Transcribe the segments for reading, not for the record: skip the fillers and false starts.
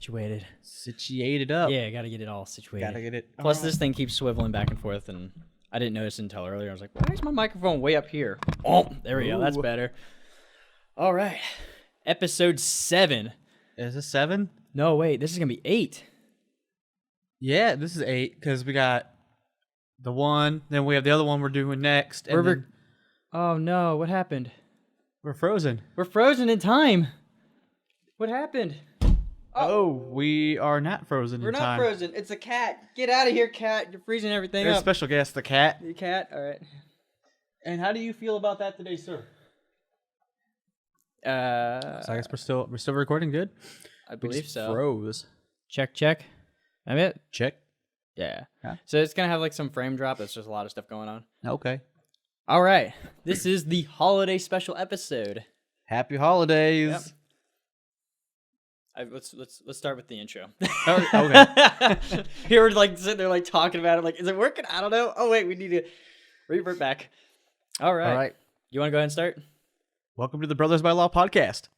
situated. Situated up. Yeah, gotta get it all situated. Gotta get it. Plus, this thing keeps swiveling back and forth, and I didn't notice until earlier. I was like, why is my microphone way up here? Oh, there we go. That's better. All right. Episode 7. Is this 7? No, wait. This is going to be 8. Yeah, this is 8 because we got the one, then we have the other one we're doing next. And then Oh, no. What happened? we're frozen. We're frozen in time. What happened? Oh, we are not frozen We're in not time. frozen. It's a cat. Get out of here, cat. You're freezing everything There's a up. special guest, the cat. The cat? All right. And how do you feel about that today, sir? So I guess we're still recording. Good. I believe so. Froze. Check. I'm it. Check. Yeah. Huh? So it's gonna have like some frame drop. It's just a lot of stuff going on. Okay. All right. This is the holiday special episode. Happy holidays. Yep. Let's start with the intro. Okay. Here we're like sitting there like talking about it. Like, is it working? I don't know. Oh wait, we need to revert back. All right. All right. You want to go ahead and start? Welcome to the Brothers by Law podcast.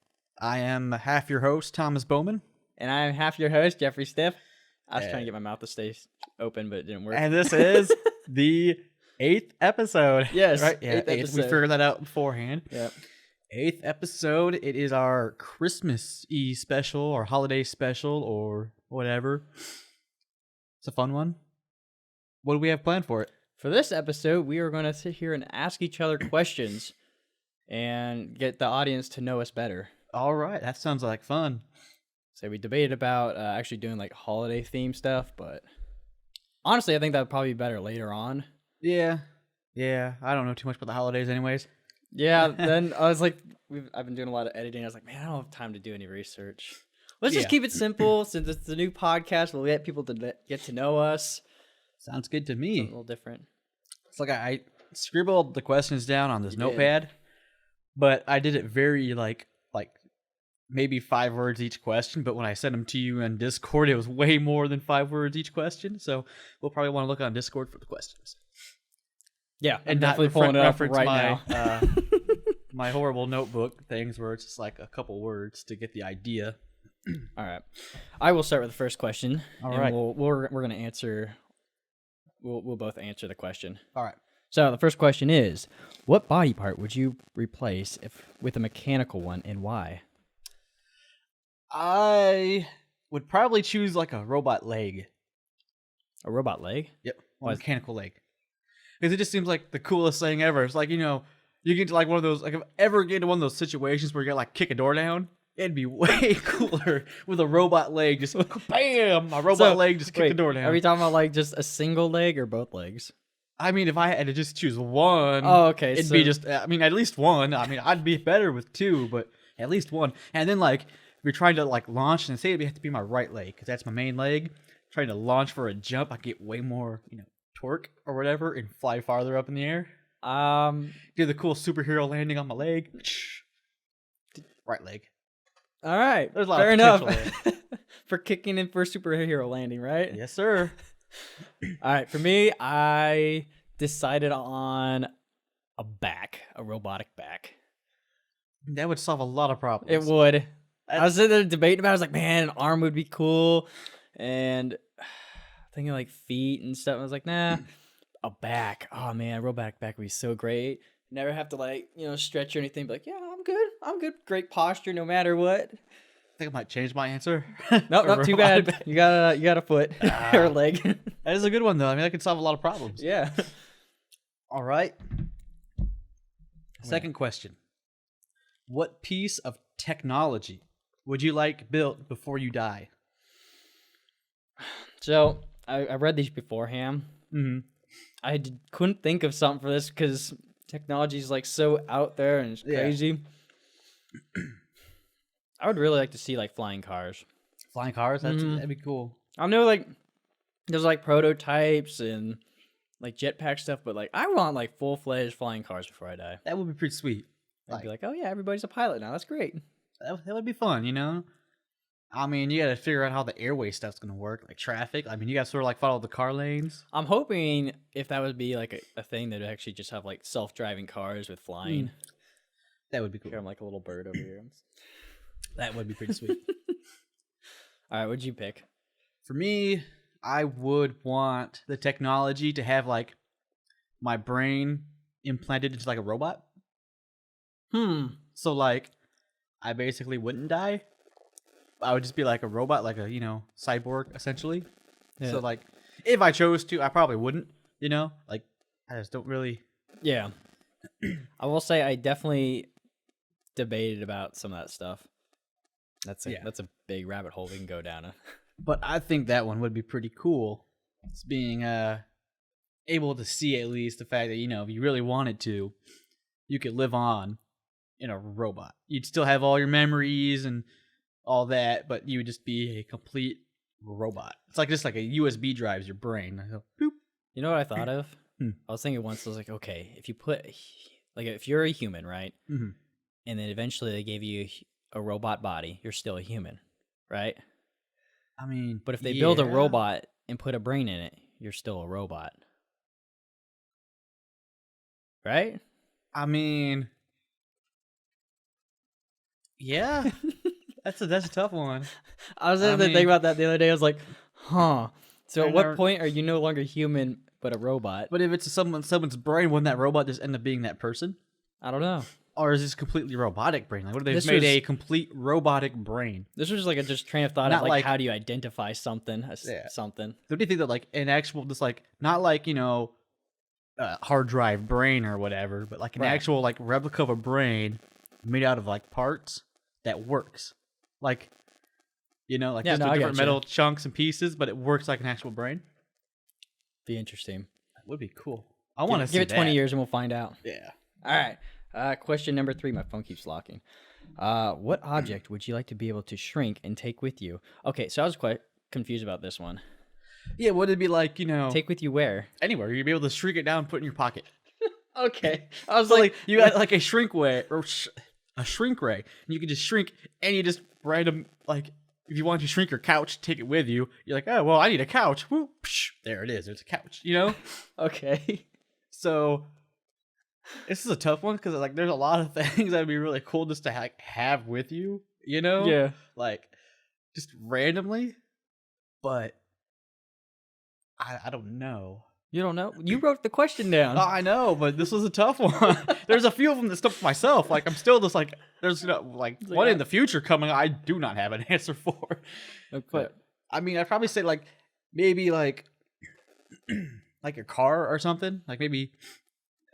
I am half your host, Thomas Bowman. And I'm half your host, Jeffrey Stiff. I was trying to get my mouth to stay open, but it didn't work. And this is the 8th episode. Yes. Right? Yeah, 8th 8th. We episode. figured that out beforehand. Yep. 8th episode. It is our Christmas-y special or holiday special or whatever. It's a fun one. What do we have planned for it? For this episode, we are going to sit here and ask each other questions and get the audience to know us better. All right. That sounds like fun. So we debated about actually doing like holiday theme stuff, but honestly, I think that would probably be better later on. Yeah. Yeah. I don't know too much about the holidays anyways. Yeah, then I was like, I've been doing a lot of editing. I was like, man, I don't have time to do any research. Let's just keep it simple. Since it's a new podcast, we'll get people to get to know us. Sounds good to me. Something a little different. It's like I scribbled the questions down on this notepad, but I did it very like maybe 5 words each question. But when I sent them to you on Discord, it was way more than 5 words each question. So we'll probably want to look on Discord for the questions. Yeah, And I'm definitely pulling it up right now. My horrible notebook things where it's just like a couple words to get the idea. All right, I will start with the first question. All and right. we're gonna answer. We'll both answer the question. All right. So the first question is, what body part would you replace with a mechanical one, and why? I would probably choose like a robot leg. A robot leg? Yep. Why A is- mechanical leg. Because it just seems like the coolest thing ever. It's like, you know, you get to like one of those, like if I ever get into one of those situations where you gotta like kick a door down, it'd be way cooler with a robot leg. Just bam, my robot leg just kick the door down. Are we talking about like just a single leg or both legs? I mean, if I had to just choose one, Oh, okay. it'd so be just, I mean, at least one. I mean, I'd be better with 2, but at least one. And then like, if you're trying to like launch, and say it'd have to be my right leg, because that's my main leg, trying to launch for a jump, I get way more, torque or whatever, and fly farther up in the air. Do the cool superhero landing on my leg. Right leg. all right. There's a lot Fair of enough. potential For kicking in for superhero landing, right? Yes, sir. All right. For me, I decided on a robotic back. That would solve a lot of problems. It would. I was sitting there debating about it. I was like, man, an arm would be cool. And thinking like feet and stuff. I was like, nah, a back. Oh, man, a robotic back would be so great. Never have to like, stretch or anything. Be like, yeah, I'm good. I'm good. Great posture no matter what. I think I might change my answer. Nope, not too bad. You got a foot or a leg. That is a good one, though. I mean, that could solve a lot of problems. Yeah. All right. Second question. What piece of technology would you like built before you die? So I read these beforehand. Mm-hmm. I couldn't think of something for this because technology is like so out there and it's crazy. I would really like to see like flying cars. Flying cars? That'd be cool. I know like there's like prototypes and like jetpack stuff, but like I want like full-fledged flying cars before I die. That would be pretty sweet. I'd be like, oh yeah, everybody's a pilot now. That's great. That would be fun, I mean, you got to figure out how the airway stuff's going to work, like traffic. I mean, you got to sort of like follow the car lanes. I'm hoping if that would be like a thing that would actually just have like self-driving cars with flying. That would be cool. Here, I'm like a little bird over here. That would be pretty sweet. All right, what'd you pick? For me, I would want the technology to have like my brain implanted into like a robot. So like I basically wouldn't die. I would just be like a robot, like a, cyborg essentially. Yeah. So like if I chose to, I probably wouldn't, like I just don't really. Yeah. I will say I definitely debated about some of that stuff. That's a big rabbit hole we can go down. But I think that one would be pretty cool. It's being able to see at least the fact that, if you really wanted to, you could live on in a robot. You'd still have all your memories and all that, but you would just be a complete robot. It's like just like a USB drives your brain. Boop. You know what I thought of? Hmm. I was thinking once, I was like, okay, if you put, like, if you're a human, right? Mm-hmm. And then eventually they gave you a robot body, you're still a human, right? I mean, But if they build a robot and put a brain in it, you're still a robot. Right? I mean, yeah, that's a tough one. I was thinking about that the other day. I was like, huh. So at what point are you no longer human but a robot? But if it's someone's brain, wouldn't that robot just end up being that person? I don't know. Or is this completely robotic brain? Like, what if they made a complete robotic brain? This was just like a train of thought of like how do you identify something? Something. Don't you think that like an actual, just like not like hard drive brain or whatever, but like an actual like replica of a brain made out of like parts that works, like just with different metal chunks and pieces, but it works like an actual brain. Be interesting. That would be cool. I want to give it 20 years and we'll find out. Yeah. All right. Question number 3. My phone keeps locking. What object would you like to be able to shrink and take with you? Okay, so I was quite confused about this one. Yeah, would it be like, take with you where? Anywhere. You'd be able to shrink it down and put it in your pocket. Okay. I was like you got like a shrink ray, or a shrink ray, and you can just shrink, and you just random, like, if you want to shrink your couch, take it with you. You're like, oh, well, I need a couch. Whoop, psh, there it is. There's a couch, Okay. So this is a tough one because like there's a lot of things that'd be really cool just to have with you, Yeah. like just randomly. But I don't know. You don't know? You wrote the question down. I know, but this was a tough one. There's a few of them that stuck myself. Like I'm still just like there's one in the future coming. I do not have an answer for. Okay. But I mean, I'd probably say like maybe like like a car or something. Like maybe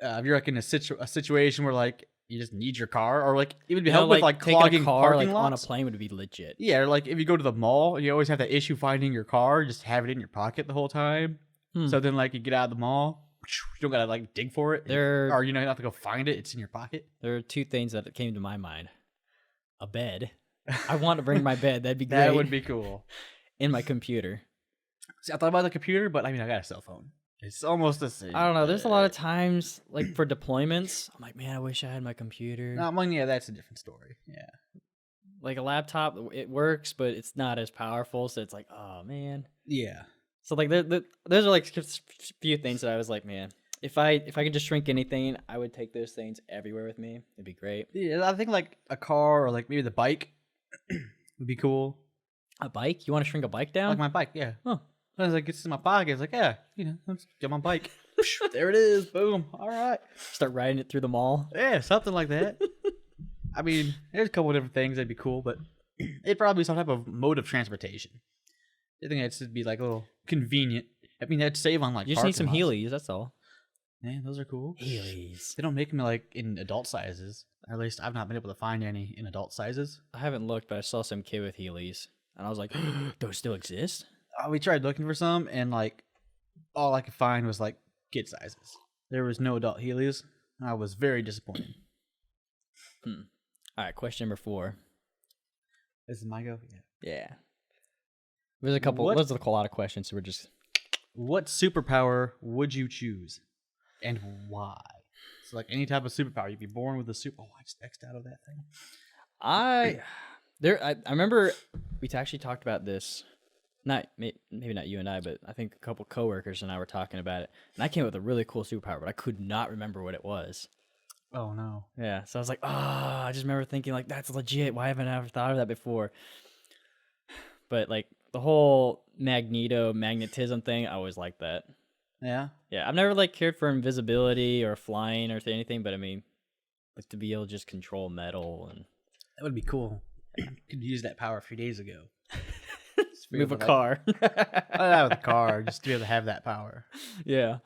if you're like in a situation where like you just need your car, or like it would be help with like clogging a car, parking like, lots on a plane would be legit. Yeah, or like if you go to the mall, you always have that issue finding your car. Just have it in your pocket the whole time. So then, like, you get out of the mall, you don't gotta like dig for it, or you don't have to go find it. It's in your pocket. There are 2 things that came to my mind: a bed. I want to bring my bed. That'd be great. That would be cool. And my computer. See, I thought about the computer, but I mean, I got a cell phone. It's almost the same. I don't know. There's a lot of times, like for deployments, I'm like, man, I wish I had my computer. No, yeah, that's a different story. Yeah. Like a laptop, it works, but it's not as powerful. So it's like, oh man. Yeah. So like, those are like a few things that I was like, man, if I could just shrink anything, I would take those things everywhere with me. It'd be great. Yeah, I think like a car or like maybe the bike would be cool. A bike? You want to shrink a bike down? Like my bike, yeah. Huh. I was like, it's in my pocket. It's like, yeah, let's get my bike. There it is. Boom. All right. Start riding it through the mall. Yeah, something like that. I mean, there's a couple of different things that'd be cool, but it'd probably be some type of mode of transportation. I think that'd be like a little convenient. I mean, that'd save on like. You just need some Heelys. That's all. Yeah, those are cool. Heelys. They don't make them like in adult sizes. Or at least I've not been able to find any in adult sizes. I haven't looked, but I saw some kid with Heelys, and I was like, "Those still exist?" We tried looking for some, and like all I could find was like kid sizes. There was no adult Heelys. I was very disappointed. All right, question number 4. This is my go. Yeah. There's a couple. There's a lot of questions, so we're just. What superpower would you choose, and why? So, like any type of superpower, you'd be born with a super. Oh, I just X'd out of that thing. I remember we actually talked about this. Maybe not you and I, but I think a couple coworkers and I were talking about it, and I came up with a really cool superpower, but I could not remember what it was. Oh no. Yeah, so I was like, I just remember thinking like that's legit. Why haven't I ever thought of that before? But like the whole magnetism thing, I always liked that. Yeah. Yeah, I've never like cared for invisibility or flying or anything, but I mean, like to be able to just control metal and That would be cool. I could use that power a few days ago. move a car. Not with a car, just to be able to have that power. Yeah.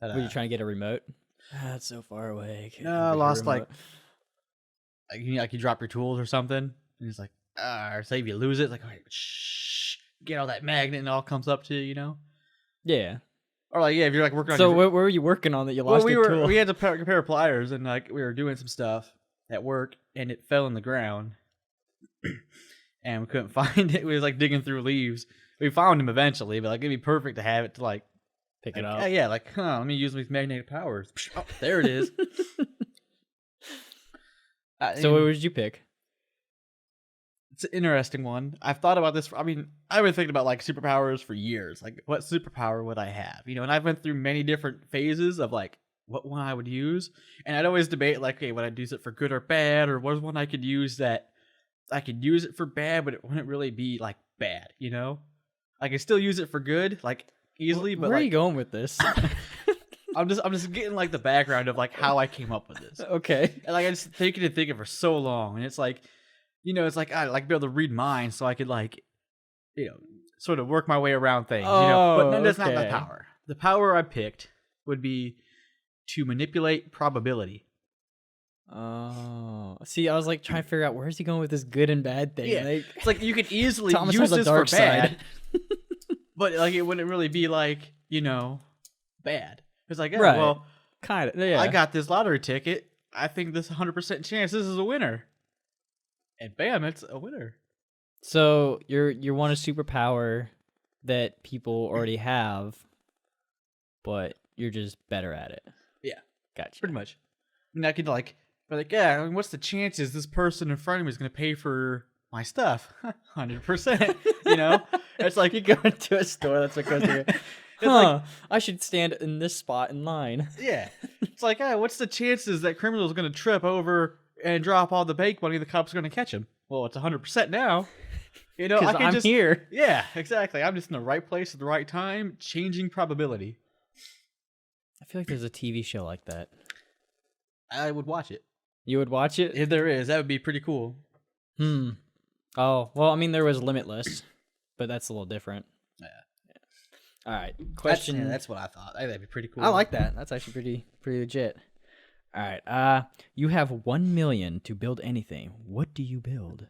But, Were you trying to get a remote? That's so far away. No, I lost like you drop your tools or something, and it's like, or say if you lose it, like, all right, shh, get all that magnet and it all comes up to you, you know? Yeah. Or like, yeah, if you're like working on. So what were you working on that you lost your tool? We had a pair of pliers, and like we were doing some stuff at work, and it fell in the ground, and we couldn't find it. We was like digging through leaves. We found him eventually, but like it'd be perfect to have it to like pick it like, up. Yeah, like let me use these magnetic powers. Oh, there it is. So what did you pick? It's an interesting one. I've thought about this. I mean, I've been thinking about like superpowers for years. Like, what superpower would I have? You know, and I've went through many different phases of like what one I would use, and I'd always debate like, okay, would I use it for good or bad, or was one I could use that I could use it for bad, but it wouldn't really be like bad. You know, I could still use it for good, like easily. But where like, are you going with this? I'm just getting like the background of like how I came up with this. Okay. And like I just thinking and thinking for so long, and it's like, you know, it's like I like be able to read minds, so I could like, you know, sort of work my way around things. You know, but no, that's not the power. The power I picked would be to manipulate probability. Oh, see, I was like trying to figure out where's he going with this good and bad thing. Yeah, Like, it's like you could easily Thomas use has a this dark for bad, side. but like it wouldn't really be like, you know, bad. It's like, oh, Right. well, kind of. Yeah. I got this lottery ticket. I think this 100% chance this is a winner, and bam, it's a winner. So you want a superpower that people already have, but you're just better at it. Yeah, Gotcha. pretty much. And I could like, be like, yeah, I mean, what's the chances this person in front of me is going to pay for my stuff? 100%. You know, it's like You go into a store, that's what goes through. Huh, I should stand in this spot in line. yeah, it's like, what's the chances that criminal's going to trip over and drop all the bank money? The cops are going to catch him. Well, it's 100% now. You know, I can I'm just here. Yeah, exactly. I'm just in the right place at the right time, changing probability. I feel like there's a TV show like that. I would watch it. You would watch it? If there is, that would be pretty cool. Oh, well, I mean, there was Limitless, but that's a little different. Yeah. All right. Question. That's what I thought. I think that'd be pretty cool. I like that. That's actually pretty legit. All right. You have 1 million to build anything. What do you build?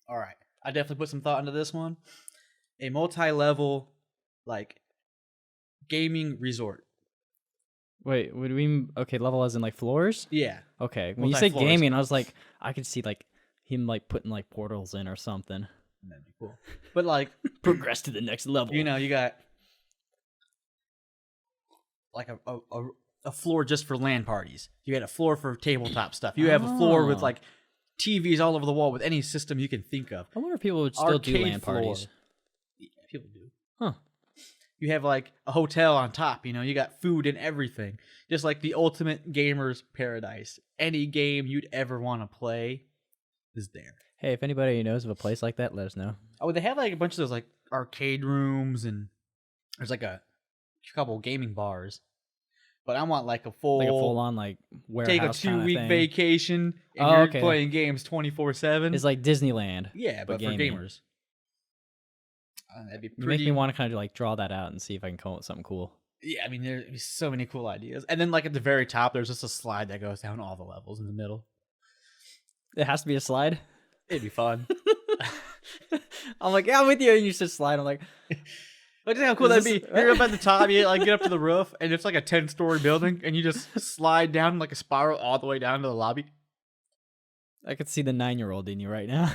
All right. I definitely put some thought into this one. A multi-level, like, gaming resort. Wait, would we okay, level as in like floors? Yeah. Okay. When you say Multi-floors. gaming, I was like, I could see like him like putting like portals in or something. That'd be cool. But like, Progress to the next level. you know, you got like a floor just for LAN parties. You got a floor for tabletop stuff. You have a floor with Oh. like TVs all over the wall with any system you can think of. I wonder if people would still do Arcade LAN parties. floor. Yeah, people do. Huh. You have like a hotel on top, you know, you got food and everything. Just like the ultimate gamer's paradise. Any game you'd ever want to play is there. Hey, if anybody knows of a place like that, let us know. Oh, they have like a bunch of those like arcade rooms, and there's like a couple gaming bars. But I want like a full on like take a warehouse kinda 2-week thing. vacation and Oh, you're okay. playing games 24/7. It's like Disneyland. Yeah, but for gaming. gamers. That'd be You pretty. make me want to kind of like draw that out and see if I can come up with something cool. Yeah, I mean, there's so many cool ideas. And then, like, at the very top, there's just a slide that goes down all the levels in the middle. It has to be a slide. It'd be fun. I'm like, yeah, I'm with you. And you said slide. I'm like, Look at how cool Is that'd this- be. You're up at the top, you like get up to the roof, and it's like a 10-story building, and you just slide down like a spiral all the way down to the lobby. I could see the 9-year-old in you right now.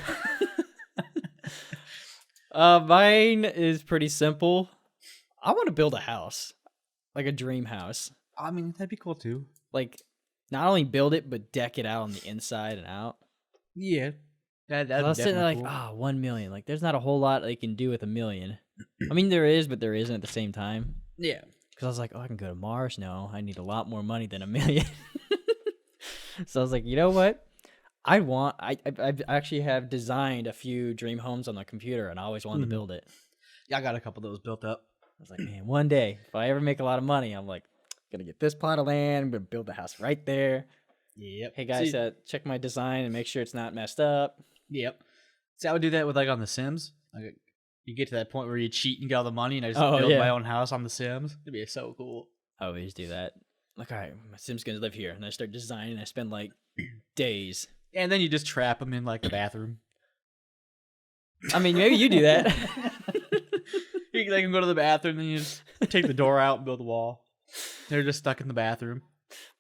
Mine is pretty simple. I want to build a house, like a dream house. I mean, that'd be cool too. Like, not only build it, but deck it out on the inside and out. Yeah. That'd I was be sitting there like, definitely cool. 1 million. Like, there's not a whole lot they can do with 1 million. I mean, there is, but there isn't at the same time. Yeah. Because I was like, I can go to Mars. No, I need a lot more money than 1 million. So I was like, you know what? I actually have designed a few dream homes on the computer, and I always wanted to Mhm. build it. Yeah, I got a couple of those built up. I was like, man, one day if I ever make a lot of money, I'm like gonna get this plot of land. I'm gonna build the house right there. Yep. Hey guys, See, check my design and make sure it's not messed up. yep. See, I would do that with like on The Sims. Like, you get to that point where you cheat and get all the money, and I just Oh build my yeah, own house on The Sims. It'd be so cool. I always do that. Like, all right, my Sim's gonna live here, and I start designing. I spend like days. And then you just trap them in like the bathroom. I mean, maybe you do that. They can go to the bathroom, then you just take the door out and build a wall. They're just stuck in the bathroom.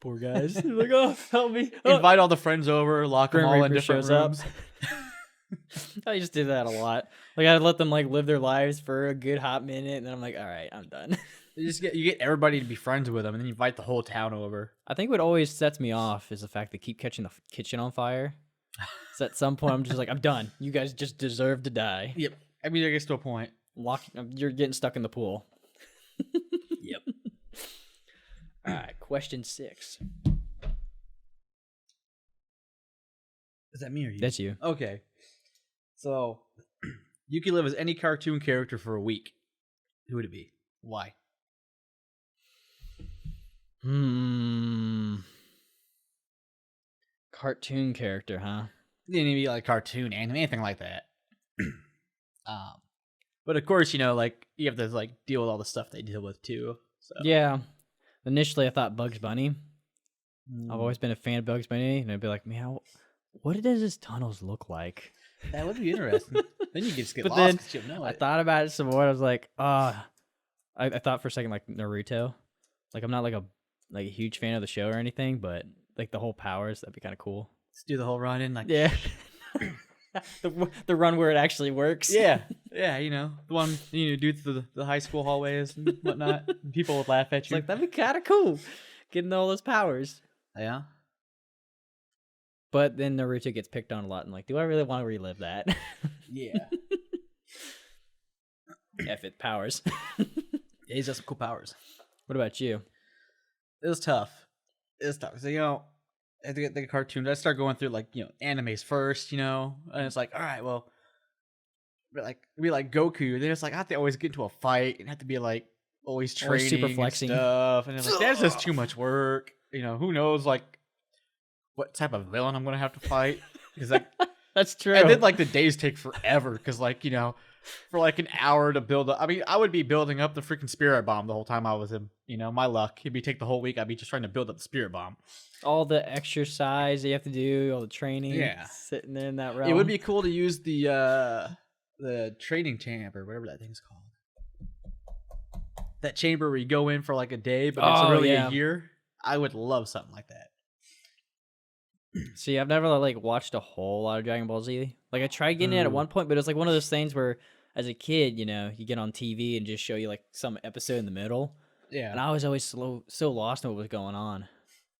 Poor guys. They're like, oh, help me. Oh. Invite all the friends over, lock them Grim all in Reaper different shows up. rooms. I used to do that a lot. Like I'd let them like live their lives for a good hot minute, and then I'm like, all right, I'm done. You get everybody to be friends with them, and then you invite the whole town over. I think what always sets me off is the fact they keep catching the kitchen on fire. So at some point, I'm just like, I'm done. You guys just deserve to die. Yep. I mean, I guess to a point. You're getting stuck in the pool. Yep. All right, question 6. Is that me or you? That's you. Okay. So, you could live as any cartoon character for a week. Who would it be? Why? Cartoon character, huh? It didn't be like cartoon, anime, anything like that. But of course, like you have to like deal with all the stuff they deal with too. So Yeah. Initially, I thought Bugs Bunny. Mm. I've always been a fan of Bugs Bunny, and I'd be like, man, what does his tunnels look like? That would be interesting. Then you just get But lost then 'cause you don't know I it. thought about it some more. I was like, I thought for a second like Naruto. Like I'm not like a huge fan of the show or anything, but like the whole powers, that'd be kind of cool. Let's do the whole run in, like Yeah. the run where it actually works. yeah, the one do through the high school hallways and whatnot. People would laugh at It's you. like that'd be kind of cool, getting all those powers. Yeah, But then Naruto gets picked on a lot, and like, do I really want to relive that? yeah. F it, powers. Yeah, he's got some cool powers. What about you? It was tough. So at the cartoons, I start going through like animes first, and it's like, all right, well, be like Goku. Then it's like I have to always get into a fight and have to be like always Always training super and flexing. stuff, and it's like that's just too much work. Who knows like what type of villain I'm gonna have to fight? Because like, That's true. and then like the days take forever because like for like an hour to build up. I mean, I would be building up the freaking spirit bomb the whole time I was in. My luck. It'd be take the whole week. I'd be just trying to build up the spirit bomb. all the exercise you have to do, all the training, Yeah. sitting there in that realm. It would be cool to use the training chamber, whatever that thing's called. That chamber where you go in for like a day, but it's Oh, really yeah. a year. I would love something like that. See, I've never like watched a whole lot of Dragon Ball Z. Like I tried getting it at Ooh. one point, but it's like one of those things where, as a kid, you get on TV and just show you like some episode in the middle, Yeah. and I was always so lost in what was going on.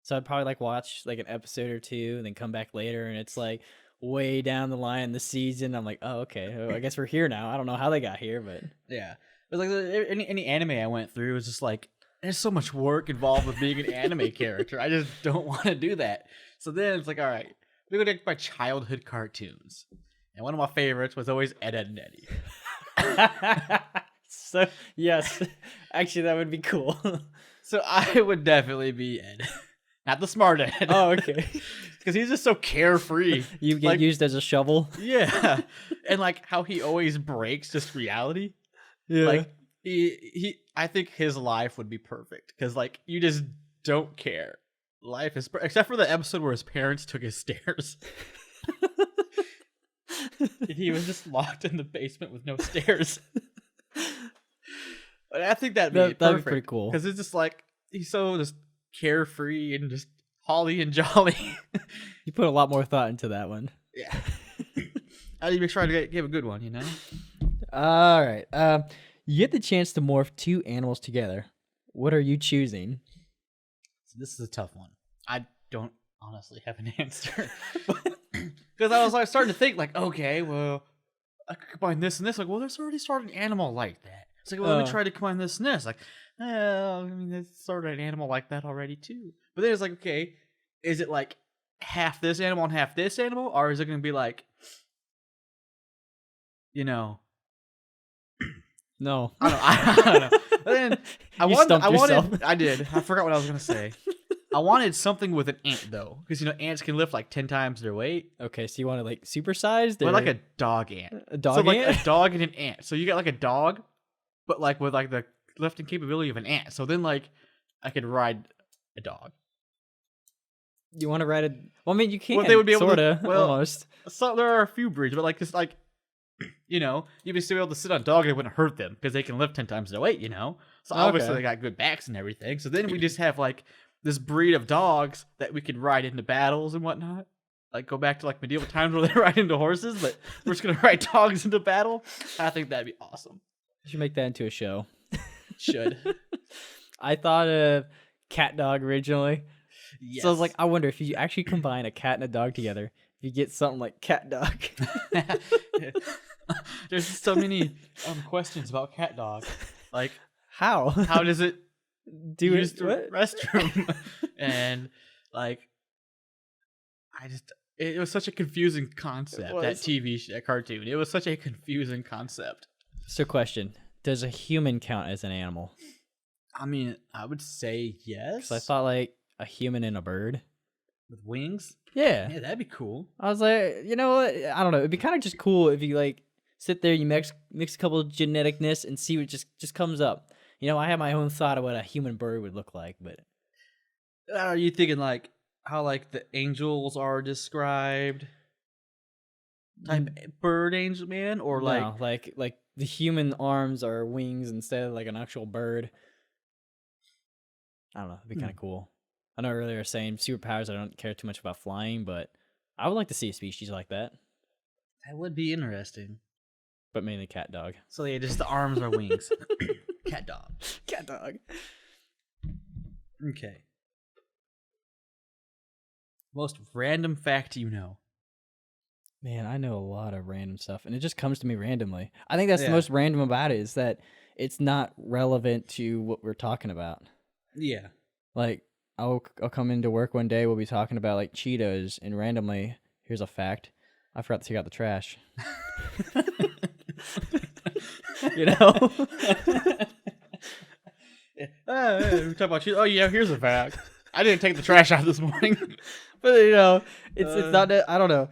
So I'd probably like watch like an episode or two, and then come back later, and it's like way down the line in the season. I'm like, oh okay, well, I guess we're here now. I don't know how they got here, but Yeah. It was like any anime I went through was just like there's so much work involved with being an anime character. I just don't want to do that. So then it's like, all right, we're gonna take my childhood cartoons, and one of my favorites was always Ed, Ed and Eddie. so yes, actually that would be cool. So I would definitely be Ed, not the smart Ed. Oh, okay. Because he's just so carefree. You get Like- used as a shovel. Yeah, and like how he always breaks just reality. Yeah. Like I think his life would be perfect because like you just don't care. Life is except for the episode where his parents took his stairs. And he was just locked in the basement with no stairs. But I think that'd be That'd be pretty cool. because it's just like he's so just carefree and just holly and jolly. You put a lot more thought into that one. Yeah. I'd even try to give a good one, All right. You get the chance to morph two animals together. What are you choosing? So this is a tough one. I don't honestly have an answer. Because I was like starting to think like, okay, well, I could combine this and this. Like, well, there's already sort of an animal like that. It's like, well, let me try to combine this and this. Like, I mean, there's sort of an animal like that already too. But then it's like, okay, is it like half this animal and half this animal, or is it gonna be like, you know, No. I don't know. But then You stumped yourself. I did. I forgot what I was gonna say. I wanted something with an ant though, because ants can lift like 10 times their weight. Okay, so you want it like supersized, But or like a dog ant. a dog So like ant? a dog and an ant. So you got like a dog, but like with like the lifting capability of an ant. So then like I could ride a dog. You want to ride a? Well, I mean, you can. Well, they would be able to- sorta, well- almost. So there are a few breeds, but like just like you'd be still able to sit on a dog and it wouldn't hurt them because they can lift 10 times their weight. So obviously Okay. they got good backs and everything. So then we just have like this breed of dogs that we could ride into battles and whatnot. Like go back to like medieval times where they ride into horses, but we're just gonna ride dogs into battle. I think that'd be awesome. You should make that into a show. Should. I thought of cat dog originally. Yes. So I was like, I wonder if you actually combine a cat and a dog together, if you get something like cat dog. There's so many questions about cat dog. Like, How? how does it Do use it? the What? restroom? And like, it was such a confusing concept. was. That cartoon. It was such a confusing concept. So, question: does a human count as an animal? I mean, I would say yes. Because I thought like a human and a bird. with wings. Yeah. Yeah, that'd be cool. I was like, you know what? I don't know. It'd be kind of just cool if you like sit there, you mix a couple of geneticness and see what just comes up. I have my own thought of what a human bird would look like, but Are you thinking like how like the angels are described? Type bird angel man, or like no, like the human arms are wings instead of like an actual bird. I don't know. It'd be kind of cool. I know earlier I was saying superpowers. I don't care too much about flying, but I would like to see a species like that. that would be interesting. But mainly cat dog. So yeah, just the arms are wings. Cat dog. Cat dog. Okay. Most random fact you know. Man, I know a lot of random stuff, and it just comes to me randomly. I think that's the Yeah. most random about it is that it's not relevant to what we're talking about. Yeah. Like, I'll come into work one day, we'll be talking about like Cheetos, and randomly, here's a fact: I forgot to take out the trash. You know? We talk about you. Oh yeah, here's a fact. I didn't take the trash out this morning. But it's not that, I don't know.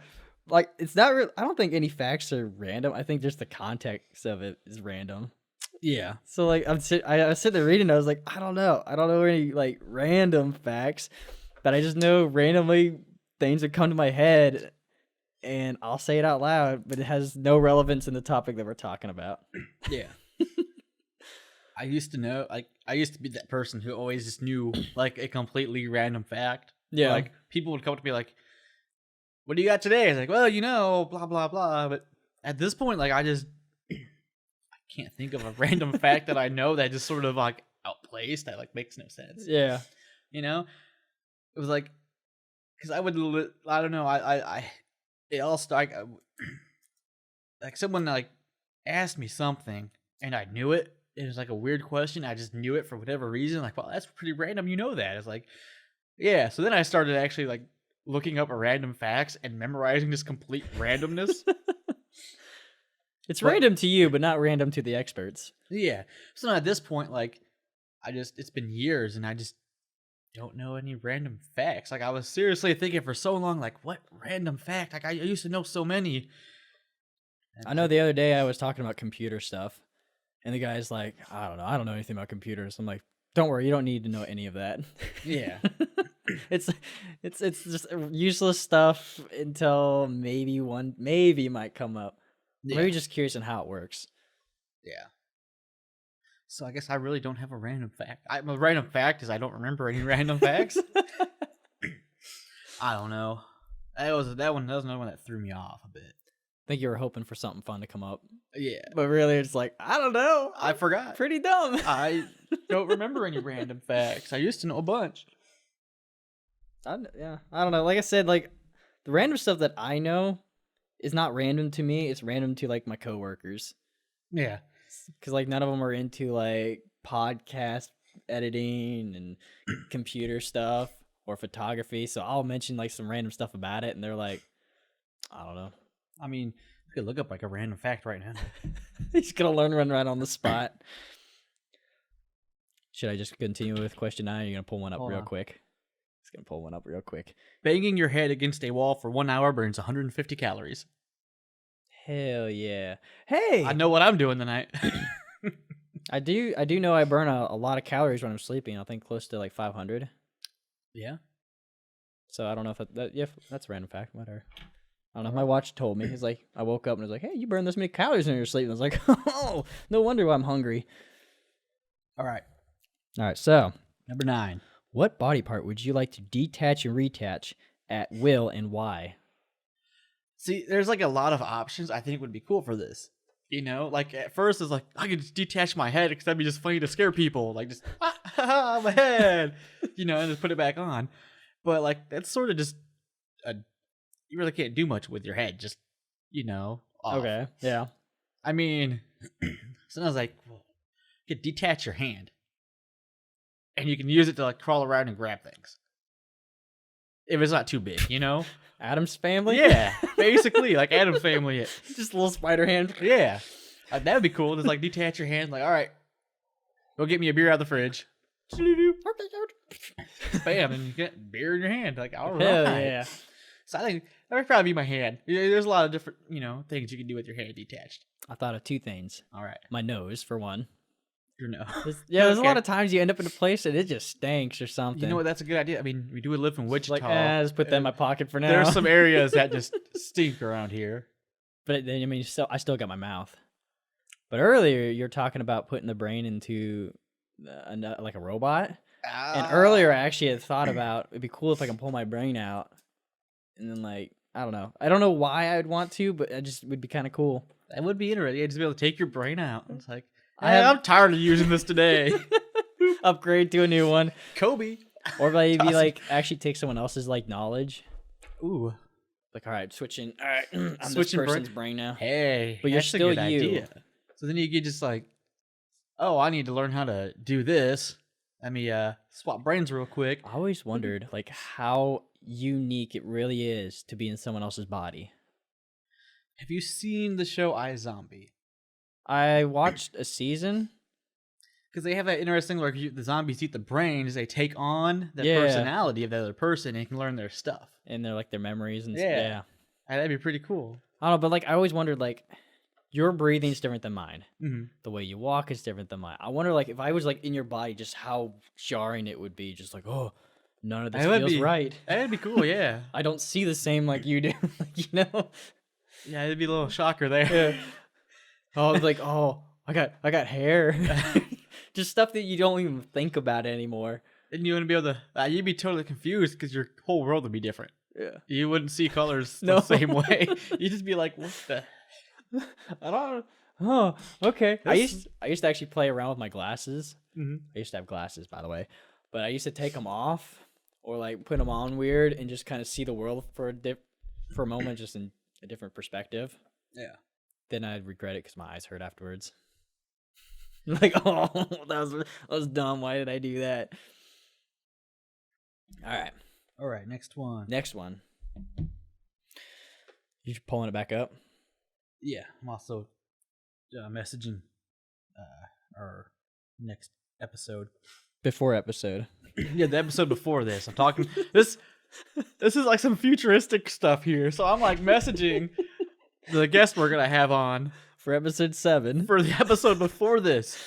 Like, it's not real. I don't think any facts are random. I think just the context of it is random. Yeah. So like I was sitting there reading, I was like, I don't know any like random facts, but I just know randomly things that come to my head, and I'll say it out loud, but it has no relevance in the topic that we're talking about. Yeah. I used to know, like, I used to be that person who always just knew, like, a completely random fact. Yeah. Like, people would come up to me like, what do you got today? I was like, well, blah, blah, blah. But at this point, like, I can't think of a random fact that I know that just sort of, like, outplaced. That, like, makes no sense. Yeah. You know? It was like, because I don't know, it all started, like, someone, like, asked me something, and I knew it. It was like a weird question. I just knew it for whatever reason. Like, well, that's pretty random. You know that. It's like, yeah. So then I started actually like looking up random facts and memorizing this complete randomness. It's But- random to you, but not random to the experts. Yeah. So at this point, like, it's been years and I just don't know any random facts. Like, I was seriously thinking for so long, like, what random fact? Like, I used to know so many. I know the other day I was talking about computer stuff, and the guy's like, I don't know anything about computers. I'm like, don't worry, you don't need to know any of that. Yeah. it's just useless stuff until maybe might come up. Yeah. Maybe just curious on how it works. Yeah. So I guess I really don't have a random fact. A random fact is I don't remember any random facts. I don't know. That was another one that threw me off a bit. I think you were hoping for something fun to come up, Yeah. but really it's like, I don't know. I forgot. Pretty dumb. I don't remember any random facts. I used to know a bunch. I don't know. Like I said, like the random stuff that I know is not random to me. It's random to like my coworkers, Yeah. because like none of them are into like podcast editing and computer stuff or photography. So I'll mention like some random stuff about it, and they're like, I don't know. I mean, you could look up like a random fact right now. He's gonna learn one right on the spot. Should I just continue with question 9? You're gonna pull one up Hold real on. quick. He's gonna pull one up real quick. Banging your head against a wall for 1 hour burns 150 calories. Hell yeah! Hey, I know what I'm doing tonight. I do know I burn a lot of calories when I'm sleeping. I think close to like 500. Yeah. So I don't know if yeah, that's a random fact. Whatever. I don't know. My watch told me. It's like I woke up and it was like, "Hey, you burn this many calories when you're sleeping." I was like, "Oh, no wonder why I'm hungry." All right. All right. So, Number 9. what body part would you like to detach and reattach at will, and why? See, there's like a lot of options I think would be cool for this. You know, like at first it's like I could just detach my head because that'd be just funny to scare people. Like just my head, you know, and just put it back on. But like that's sort of just you really can't do much with your head. Just off. Okay. Yeah. I mean, so I was like, well, you could detach your hand, and you can use it to like crawl around and grab things. If it's not too big, you know. Adam's family. Yeah, basically like Adam's family. Just a little spider hand. Yeah, that would be cool. Just like detach your hand. Like, all right, go get me a beer out of the fridge. Bam, and you get beer in your hand. Like, all right. Hell yeah. So I think that would probably be my hand. There's a lot of different, things you can do with your hand detached. I thought of 2 things. All right, My nose, for one. your nose. There's a Okay. lot of times you end up in a place and it just stinks or something. You know what? That's a good idea. I mean, we do live in Wichita. Like, just put that in my pocket for now. There's some areas that just stink around here. But then, I mean, I still got my mouth. But earlier, you're talking about putting the brain into like a robot. And earlier, I actually had thought about it'd be cool if I can pull my brain out, and then like I don't know why I'd want to, but it just would be kind of cool. That would be interesting. Just be able to take your brain out. It's like, I I'm tired of using this today. Upgrade to a new one, Kobe. or maybe Toss it. like actually take someone else's like knowledge. Ooh. Like, all right, switching. All right, I'm this Switching person's brain now. Hey, But you're that's a still good you. idea. So then you get just like, oh, I need to learn how to do this. Let me swap brains real quick. I always wondered like how unique it really is to be in someone else's body. Have you seen the show iZombie? I watched a season. Because they have that interesting where the zombies eat the brains, they take on the Yeah. personality of the other person and can learn their stuff. And they're like their memories and Yeah. yeah. That'd be pretty cool. I don't know, but like I always wondered like your breathing's different than mine. Mm-hmm. The way you walk is different than mine. I wonder like if I was like in your body, just how jarring it would be. Just like, oh, none of this That would feels be- right. That'd be cool, yeah. I don't see the same like you do. Like, you know? Yeah, it'd be a little shocker there. Yeah. Oh, it's like, oh, I got hair. Just stuff that you don't even think about anymore. And you wouldn't be able to, you'd be totally confused because your whole world would be different. Yeah. You wouldn't see colors No. the same way. You'd just be like, what the? I don't. Oh, okay. I This- used to actually play around with my glasses. Mhm. I used to have glasses, by the way, but I used to take them off or like put them on weird and just kind of see the world for a moment, just in a different perspective. Yeah. Then I'd regret it because my eyes hurt afterwards. Like, oh, that was dumb. Why did I do that? All right, All right, next one. next one. You pulling it back up? Yeah, I'm also messaging our next episode. Before episode. Yeah, the episode before this. I'm talking this is like some futuristic stuff here. So I'm like messaging the guest we're gonna have on For episode 7. for the episode before this.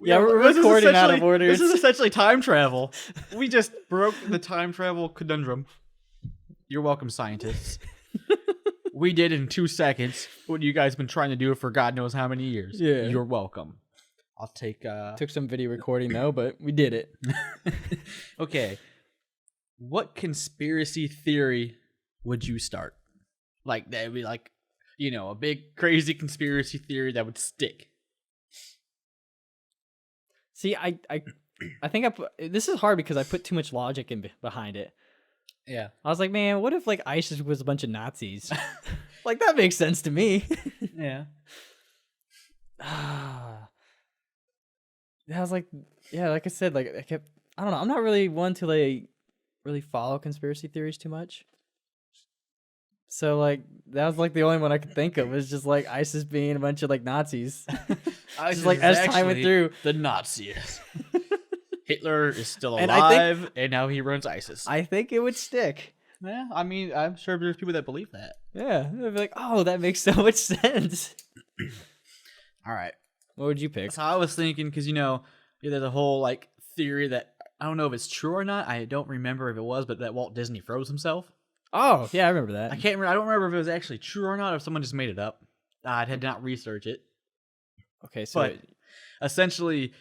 Yeah, we're this is recording out of essentially- order. This is essentially time travel. We just broke the time travel conundrum. You're welcome, scientists. We did in 2 seconds what you guys been trying to do for God knows how many years. Yeah. You're welcome. I'll take Took some video recording though, but we did it. Okay. What conspiracy theory would you start? Like that would be like, a big crazy conspiracy theory that would stick. See, I think I put this is hard because I put too much logic behind it. Yeah. I was like, man, what if like ISIS was a bunch of Nazis? Like that makes sense to me. Yeah. I was like, yeah, like I said, like I don't know. I'm not really one to like really follow conspiracy theories too much. So like that was like the only one I could think of was just like ISIS being a bunch of like Nazis. ISIS Just like is as time went actually through. the Nazis. Hitler is still And I think- alive, and now he runs ISIS. I think it would stick. Yeah, I mean, I'm sure there's people that believe that. Yeah, they'd be like, oh, that makes so much sense. All right. What would you pick? So I was thinking, because, there's a whole, like, theory that, I don't know if it's true or not. I don't remember if it was, but that Walt Disney froze himself. Oh, yeah, I remember that. I can't remember. I don't remember if it was actually true or not, or if someone just made it up. I had not researched it. Okay, so But essentially,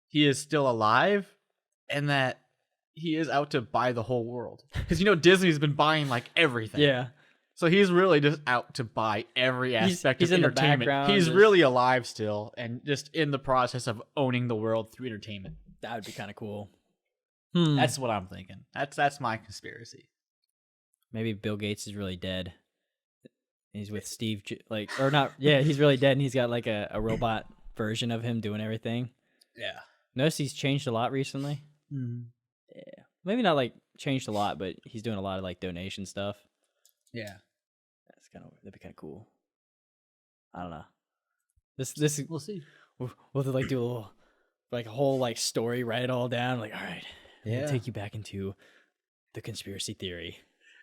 he is still alive, and that he is out to buy the whole world. Because, Disney's been buying, like, everything. yeah, So he's really just out to buy every aspect he's of in the entertainment. background, He's just- really alive still, and just in the process of owning the world through entertainment. that would be kind of cool. That's what I'm thinking. That's my conspiracy. Maybe Bill Gates is really dead. He's with Steve, or not? Yeah, he's really dead, and he's got like a robot version of him doing everything. Yeah. Notice he's changed a lot recently. Mm-hmm. Yeah, maybe not like changed a lot, but he's doing a lot of like donation stuff. Yeah. That'd be kind of cool. I don't know. This We'll see. we'll like do a little like a whole like story, write it all down. Like, all right, I'm gonna Yeah. take you back into the conspiracy theory.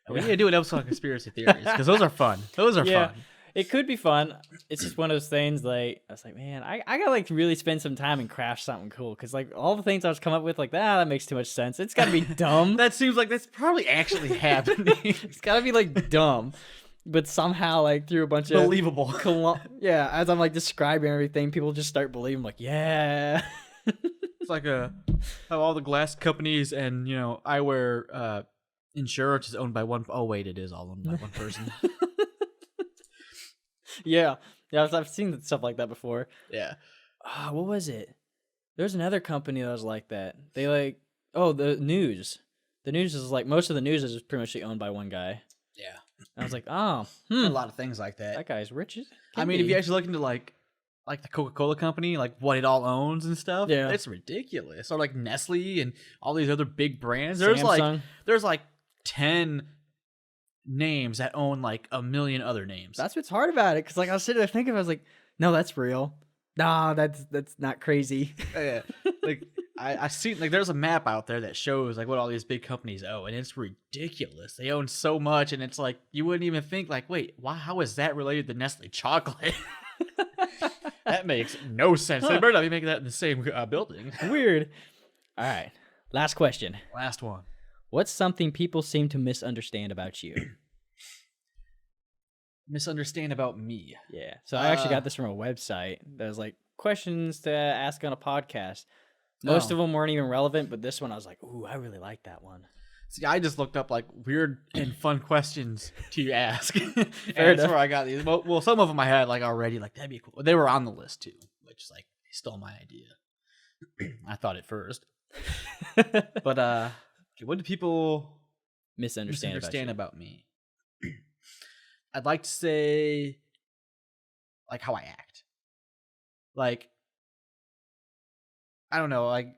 We need to do an episode on conspiracy theories because those are fun. Those are Yeah. fun. It could be fun. It's just one of those things. Like I was like, man, I gotta like really spend some time and craft something cool because like all the things I was coming up with, like that makes too much sense. It's gotta be dumb. That seems like that's probably actually happening. It's gotta be like dumb, but somehow like through a bunch of Believable. yeah, as I'm like describing everything, people just start believing. Like, yeah, It's like how all the glass companies and eyewear insurance is owned by one. Oh wait, it is all owned by one person. yeah. I've seen stuff like that before. Yeah. What was it? There's another company that was like that. They like the news. The news is like most of the news is pretty much owned by one guy. Yeah. And I was like, oh, A lot of things like that. that guy's rich. I mean, if you actually look into like the Coca-Cola company, like what it all owns and stuff, Yeah. it's ridiculous. Or like Nestle and all these other big brands. There's like 10 names that own like a million other names. That's what's hard about it. Cause like I was sitting there thinking, I was like, no, that's real. Nah, that's not crazy. Yeah. Like I see like there's a map out there that shows like what all these big companies own, and it's ridiculous. They own so much, and it's like you wouldn't even think like, wait, how is that related to Nestle chocolate? That makes no sense. They better not be making that in the same building. Weird. All right. Last question. Last one. What's something people seem to misunderstand about you? Misunderstand about me. Yeah. So I actually got this from a website that was like questions to ask on a podcast. Most of them weren't even relevant, but this one I was like, ooh, I really like that one. See, I just looked up like weird and fun questions to ask. And Fair that's enough. where I got these. Well, some of them I had like already, like that'd be cool. They were on the list too, which like they stole my idea. I thought it first. But okay, what do people misunderstand about me? I'd like to say like how I act. Like I don't know, like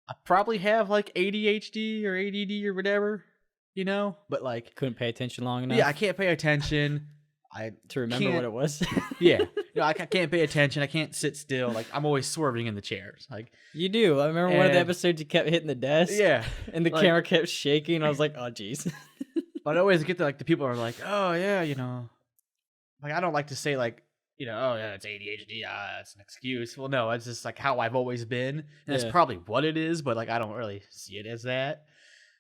I probably have like ADHD or ADD or whatever, but like Couldn't pay attention long enough. yeah, I can't pay attention. to remember what can't- it was. Yeah, I can't pay attention. I can't sit still. Like I'm always swerving in the chairs. Like You do. I remember one of the And- episodes you kept hitting the desk. yeah, And the like- camera kept shaking. I was like, oh, jeez. but I always get to like the people are like, oh yeah, like I don't like to say like. Oh yeah, it's ADHD. It's an excuse. Well, no, it's just like how I've always been, and that's Yeah. probably what it is. But like, I don't really see it as that.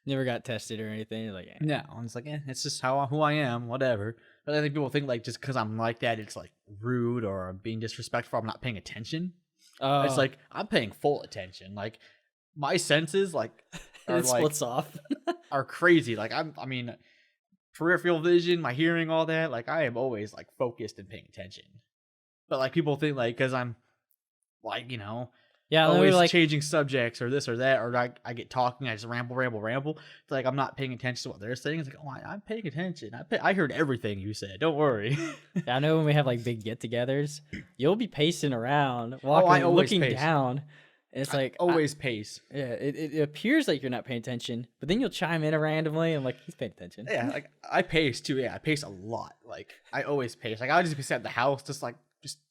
Never got tested or anything. You're like, eh. No, it's like, it's just who I am, whatever. But I think people think like just because I'm like that, it's like rude or I'm being disrespectful. I'm not paying attention. It's like I'm paying full attention. Like my senses, like are it splits off. are crazy. Like I mean, peripheral vision, my hearing, all that. Like I am always like focused and paying attention. But like people think like because I'm like Yeah, always like changing subjects or this or that, or I get talking, I just ramble. It's like I'm not paying attention to what they're saying. It's like, oh, I'm paying attention. I heard everything you said. Don't worry. I know when we have like big get-togethers, you'll be pacing around, walking, I always looking pace. down, And it's I like, always pace. yeah, it appears like you're not paying attention, but then you'll chime in randomly, and I'm like, he's paying attention. Yeah, like I pace too. Yeah, I pace a lot. Like I always pace. Like I'll just be sat at the house, just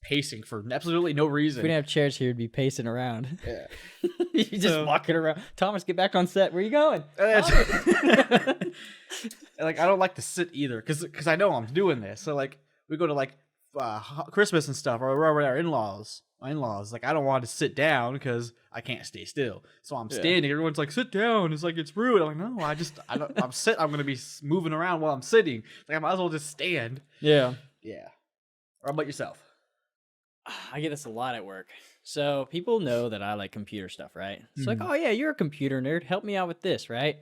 pacing for absolutely no If we reason. didn't have chairs here, we'd be pacing around. Yeah. You just So- walking around. Thomas, get back on set. Where you going? Like I don't like to sit either, because I know I'm doing this. So like we go to like Christmas and stuff, or wherever our in-laws. My in-laws, like I don't want to sit down because I can't stay still. So I'm standing. Everyone's like, sit down. It's like it's rude. I'm like, no, I don't. I'm gonna be moving around while I'm sitting. Like I might as well just stand. Yeah. Yeah. Or how about yourself? I get this a lot at work. So people know that I like computer stuff, right? It's like, Mhm. oh yeah, you're a computer nerd. Help me out with this, right?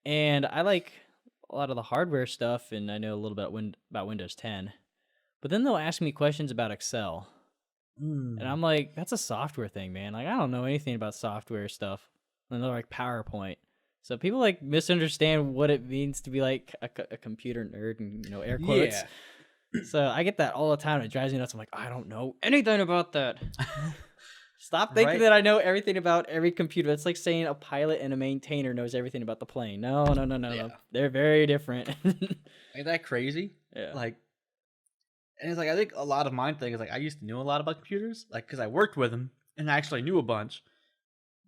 And I like a lot of the hardware stuff, and I know a little bit about Windows 10. But then they'll ask me questions about Excel. And I'm like, that's a software thing, man. Like, I don't know anything about software stuff. And they're like PowerPoint. So people like misunderstand what it means to be like a computer nerd, and air quotes. Yeah. So I get that all the time. And it drives me nuts. I'm like, I don't know anything about that. Stop thinking Right. that I know everything about every computer. It's like saying a pilot and a maintainer knows everything about the plane. No. Yeah. They're very different. Ain't that crazy? Yeah. Like, and it's like I think a lot of my thing is like I used to know a lot about computers, like because I worked with them and I actually knew a bunch,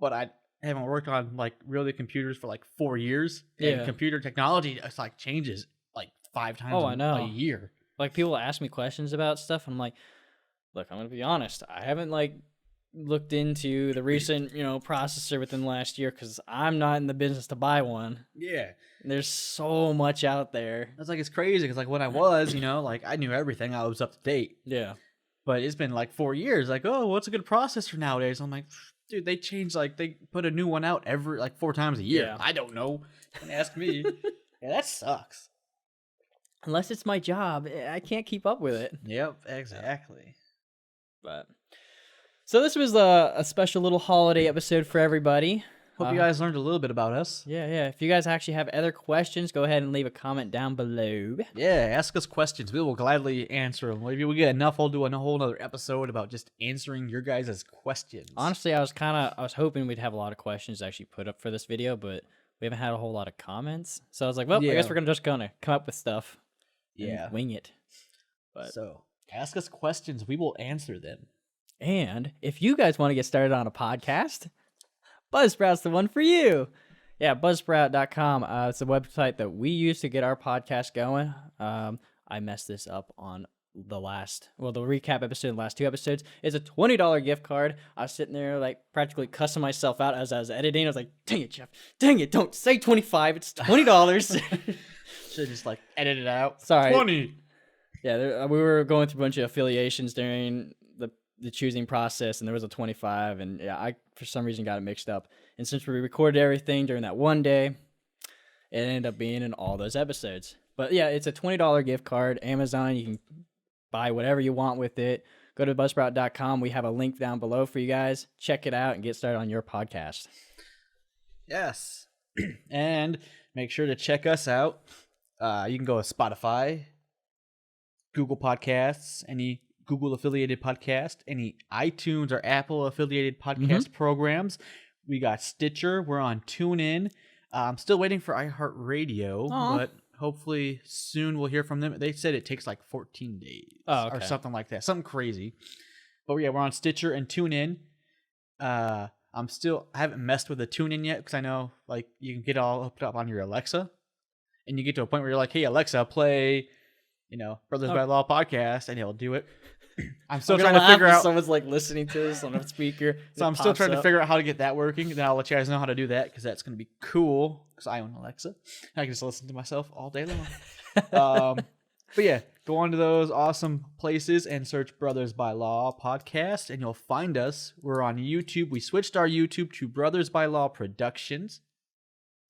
but I haven't worked on like really computers for like 4 years. Yeah. And computer technology it's like changes like 5 times Oh, I know. a year. Like people ask me questions about stuff, and I'm like, look, I'm gonna be honest. I haven't like looked into the recent processor within the last year because I'm not in the business to buy one. Yeah. There's so much out there. That's like it's crazy because like when I was, like I knew everything. I was up to date. Yeah. But it's been like 4 years. Like, oh, what's a good processor nowadays? I'm like, dude, they change they put a new one out every like 4 times a year. Yeah. I don't know. Don't ask me. Yeah, that sucks. Unless it's my job, I can't keep up with it. Yep, exactly. But so this was a special little holiday episode for everybody. Hope you guys learned a little bit about us. Yeah. If you guys actually have other questions, go ahead and leave a comment down below. Yeah, ask us questions. We will gladly answer them. Maybe we get enough, we'll do a whole other episode about just answering your guys' questions. Honestly, I was hoping we'd have a lot of questions to actually put up for this video, but we haven't had a whole lot of comments. So I was like, well, I guess Yeah. we're gonna come up with stuff. And Yeah. wing it. But So ask us questions. We will answer them. and if you guys want to get started on a podcast, Buzzsprout's the one for you. Yeah, buzzsprout.com. It's a website that we use to get our podcast going. I messed this up on the recap episode, the last 2 episodes. It's a $20 gift card. I was sitting there like practically cussing myself out as I was editing. I was like, dang it, Jeff. Dang it, don't say 25. It's $20. Should just like edit it out. Sorry. 20. Yeah, we were going through a bunch of affiliations during the choosing process, and there was a 25, and yeah, I for some reason got it mixed up. And since we recorded everything during that one day, it ended up being in all those episodes. But yeah, it's a $20 gift card. Amazon, you can buy whatever you want with it. Go to buzzsprout.com. We have a link down below for you guys. Check it out and get started on your podcast. Yes. And make sure to check us out. You can go to Spotify, Google Podcasts, any Google affiliated podcast, any iTunes or Apple affiliated podcast programs. We got Stitcher. We're on TuneIn. I'm still waiting for iHeartRadio, Aw. but hopefully soon we'll hear from them. They said it takes like 14 days Oh, or okay. something like that. Something crazy. But yeah, we're on Stitcher and TuneIn. I haven't messed with the TuneIn yet because I know like you can get all hooked up on your Alexa, and you get to a point where you're like, "Hey Alexa, play, Brothers by Law podcast," and it'll do it. I'm still trying to figure out. Someone's like listening to this on a speaker. So I'm still trying to figure out how to get that working. Then I'll let you guys know how to do that because that's going to be cool. Because I own Alexa, I can just listen to myself all day long. But yeah, go on to those awesome places and search Brothers by Law podcast, and you'll find us. We're on YouTube. We switched our YouTube to Brothers by Law Productions.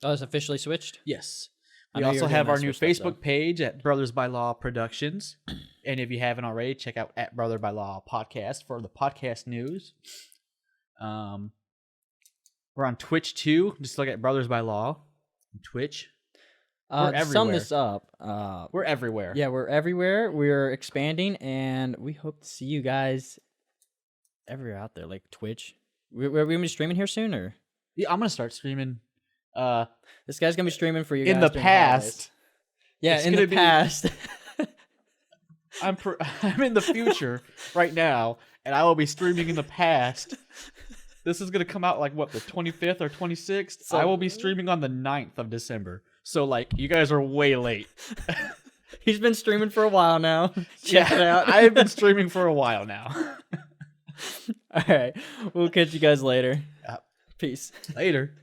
Oh, it's officially switched? Yes. I We know you also were have doing our that new switch stuff, Facebook page at Brothers by Law Productions. And if you haven't already, check out at Brother by Law Podcast for the podcast news. We're on Twitch too. Just look at Brothers by Law on Twitch. We're To sum everywhere. this up, We're everywhere. yeah, we're everywhere. We're expanding, and we hope to see you guys everywhere out there, like Twitch. we gonna be streaming here soon, or Yeah, I'm gonna start streaming. Uh, this guy's gonna be streaming for you in guys the during holidays. past, Yeah, it's in gonna the be- past. I'm in the future right now, and I will be streaming in the past. This is gonna come out like what, the 25th or 26th. So- I will be streaming on the 9th of December. So like, you guys are way late. He's been streaming for a while now. Check it out. I've been streaming for a while now. All right, we'll catch you guys later. Yep. Peace. Later.